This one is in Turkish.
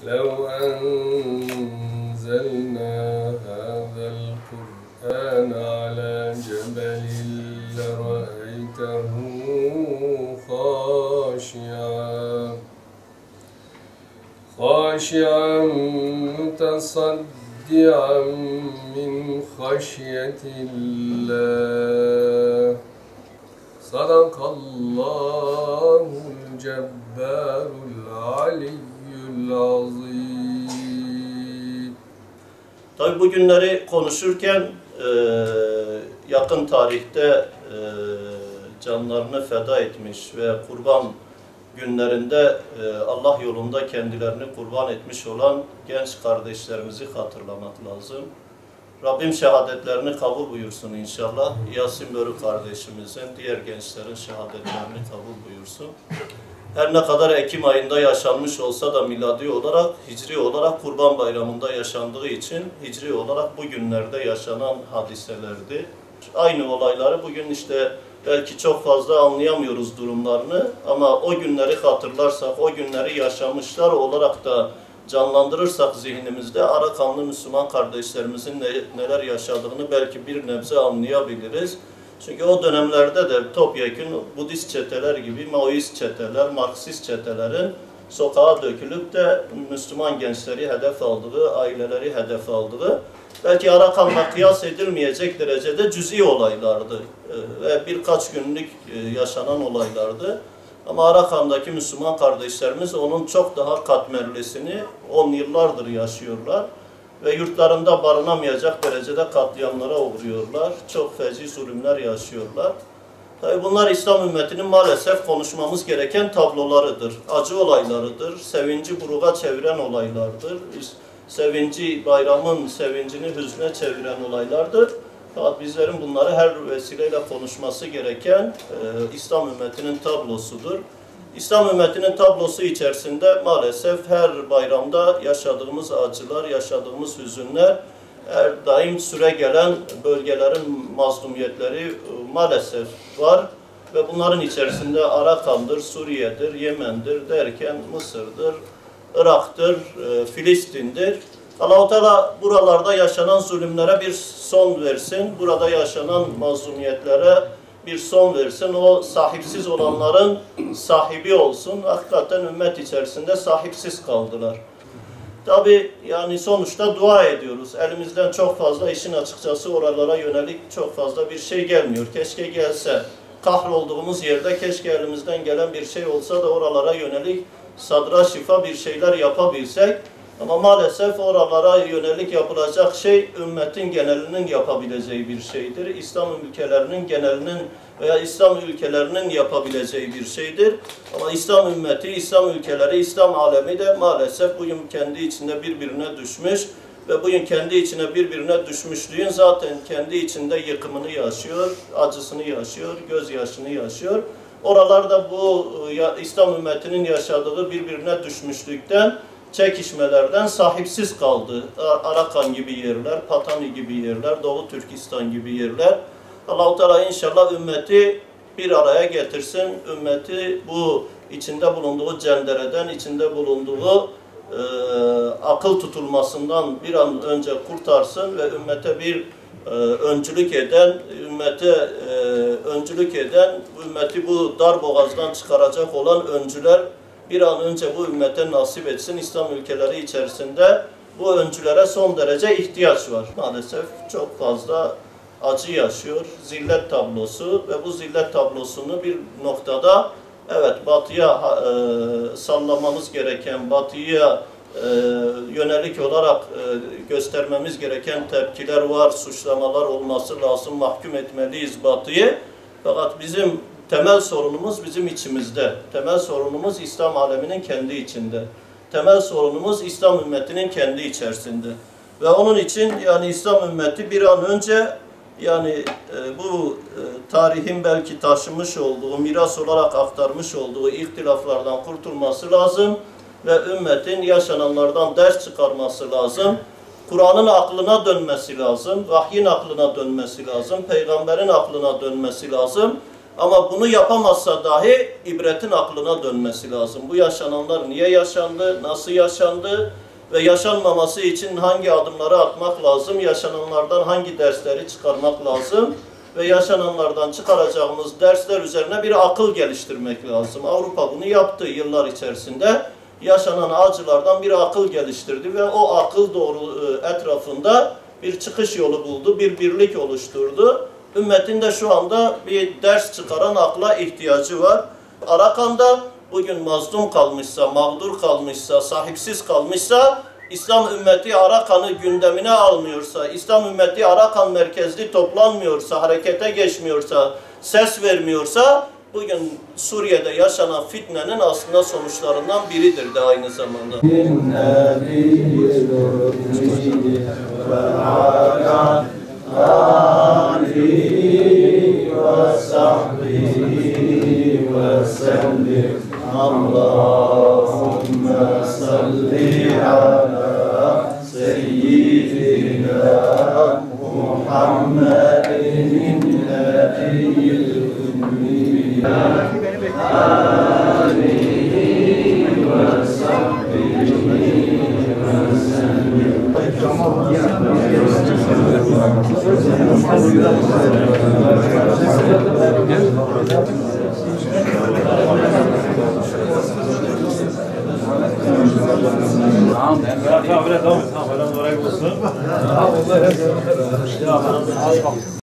لو أنزلنا هذا القرآن على جبل لرأيته خاشعا متصدعا من خشية الله صدق الله الجبار العلي العظيم. Tabi bu günleri konuşurken yakın tarihte canlarını feda etmiş ve kurban günlerinde Allah yolunda kendilerini kurban etmiş olan genç kardeşlerimizi hatırlamak lazım. Rabbim şehadetlerini kabul buyursun inşallah. Yasin Börü kardeşimizin, diğer gençlerin şehadetlerini kabul buyursun. Her ne kadar Ekim ayında yaşanmış olsa da miladi olarak, hicri olarak Kurban Bayramı'nda yaşandığı için hicri olarak bu günlerde yaşanan hadiselerdi. Aynı olayları bugün işte belki çok fazla anlayamıyoruz durumlarını ama o günleri hatırlarsak, o günleri yaşamışlar olarak da canlandırırsak zihnimizde Arakanlı Müslüman kardeşlerimizin neler yaşadığını belki bir nebze anlayabiliriz. Çünkü o dönemlerde de topyekun Budist çeteler gibi Maoist çeteler, Marksist çetelerin sokağa dökülüp de Müslüman gençleri hedef aldığı, aileleri hedef aldığı, belki Arakan'la kıyas edilmeyecek derecede cüz'i olaylardı ve birkaç günlük yaşanan olaylardı. Ama Arakan'daki Müslüman kardeşlerimiz onun çok daha katmerlisini 10 yıllardır yaşıyorlar. Ve yurtlarında barınamayacak derecede katliamlara uğruyorlar. Çok feci zulümler yaşıyorlar. Tabi bunlar İslam ümmetinin maalesef konuşmamız gereken tablolarıdır. Acı olaylarıdır. Sevinci buruğa çeviren olaylardır. Sevinci, bayramın sevincini hüzne çeviren olaylardır. Fakat bizlerin bunları her vesileyle konuşması gereken İslam ümmetinin tablosudur. İslam ümmetinin tablosu içerisinde maalesef her bayramda yaşadığımız acılar, yaşadığımız hüzünler, her daim süre gelen bölgelerin mazlumiyetleri maalesef var. Ve bunların içerisinde Arakan'dır, Suriye'dir, Yemen'dir derken Mısır'dır, Irak'tır, Filistin'dir. Allah-u Teala buralarda yaşanan zulümlere bir son versin, burada yaşanan mazlumiyetlere bir son versin, o sahipsiz olanların sahibi olsun. Hakikaten ümmet içerisinde sahipsiz kaldılar. Tabi yani sonuçta dua ediyoruz. Elimizden çok fazla işin açıkçası oralara yönelik çok fazla bir şey gelmiyor. Keşke gelse. Kahrolduğumuz yerde keşke elimizden gelen bir şey olsa da oralara yönelik sadra şifa bir şeyler yapabilsek. Ama maalesef oralara yönelik yapılacak şey ümmetin genelinin yapabileceği bir şeydir. İslam ülkelerinin genelinin veya İslam ülkelerinin yapabileceği bir şeydir. Ama İslam ümmeti, İslam ülkeleri, İslam alemi de maalesef bugün kendi içinde birbirine düşmüş ve bugün kendi içine birbirine düşmüşlüğün zaten kendi içinde yıkımını yaşıyor, acısını yaşıyor, gözyaşını yaşıyor. Oralarda bu İslam ümmetinin yaşadığı birbirine düşmüşlükten, çekişmelerden sahipsiz kaldı. Arakan gibi yerler, Patani gibi yerler, Doğu Türkistan gibi yerler. Allah-u Teala inşallah ümmeti bir araya getirsin. Ümmeti bu içinde bulunduğu cendereden, içinde bulunduğu akıl tutulmasından bir an önce kurtarsın ve ümmete bir öncülük eden, ümmeti bu dar boğazdan çıkaracak olan öncüler bir an önce bu ümmete nasip etsin. İslam ülkeleri içerisinde bu öncülere son derece ihtiyaç var. Maalesef çok fazla acı yaşıyor, zillet tablosu ve bu zillet tablosunu bir noktada evet batıya sallamamız gereken, batıya yönelik olarak göstermemiz gereken tepkiler var, suçlamalar olması lazım, mahkum etmeliyiz batıyı. Fakat bizim temel sorunumuz bizim içimizde. Temel sorunumuz İslam aleminin kendi içinde. Temel sorunumuz İslam ümmetinin kendi içerisinde. Ve onun için yani İslam ümmeti bir an önce yani bu tarihin belki taşımış olduğu, miras olarak aktarmış olduğu ihtilaflardan kurtulması lazım ve ümmetin yaşananlardan ders çıkarması lazım. Kur'an'ın aklına dönmesi lazım, vahyin aklına dönmesi lazım, peygamberin aklına dönmesi lazım. Ama bunu yapamazsa dahi ibretin aklına dönmesi lazım. Bu yaşananlar niye yaşandı, nasıl yaşandı ve yaşanmaması için hangi adımları atmak lazım, yaşananlardan hangi dersleri çıkarmak lazım ve yaşananlardan çıkaracağımız dersler üzerine bir akıl geliştirmek lazım. Avrupa bunu yaptı yıllar içerisinde. Yaşanan acılardan bir akıl geliştirdi ve o akıl doğru etrafında bir çıkış yolu buldu, bir birlik oluşturdu. Ümmetin de şu anda bir ders çıkaran akla ihtiyacı var. Arakan'da bugün mazlum kalmışsa, mağdur kalmışsa, sahipsiz kalmışsa, İslam ümmeti Arakan'ı gündemine almıyorsa, İslam ümmeti Arakan merkezli toplanmıyorsa, harekete geçmiyorsa, ses vermiyorsa, bugün Suriye'de yaşanan fitnenin aslında sonuçlarından biridir de aynı zamanda. Allahümme salli ala seyyidina Muhammedin nebiyyil ümmi alihi ve sahbihi ve Tamam.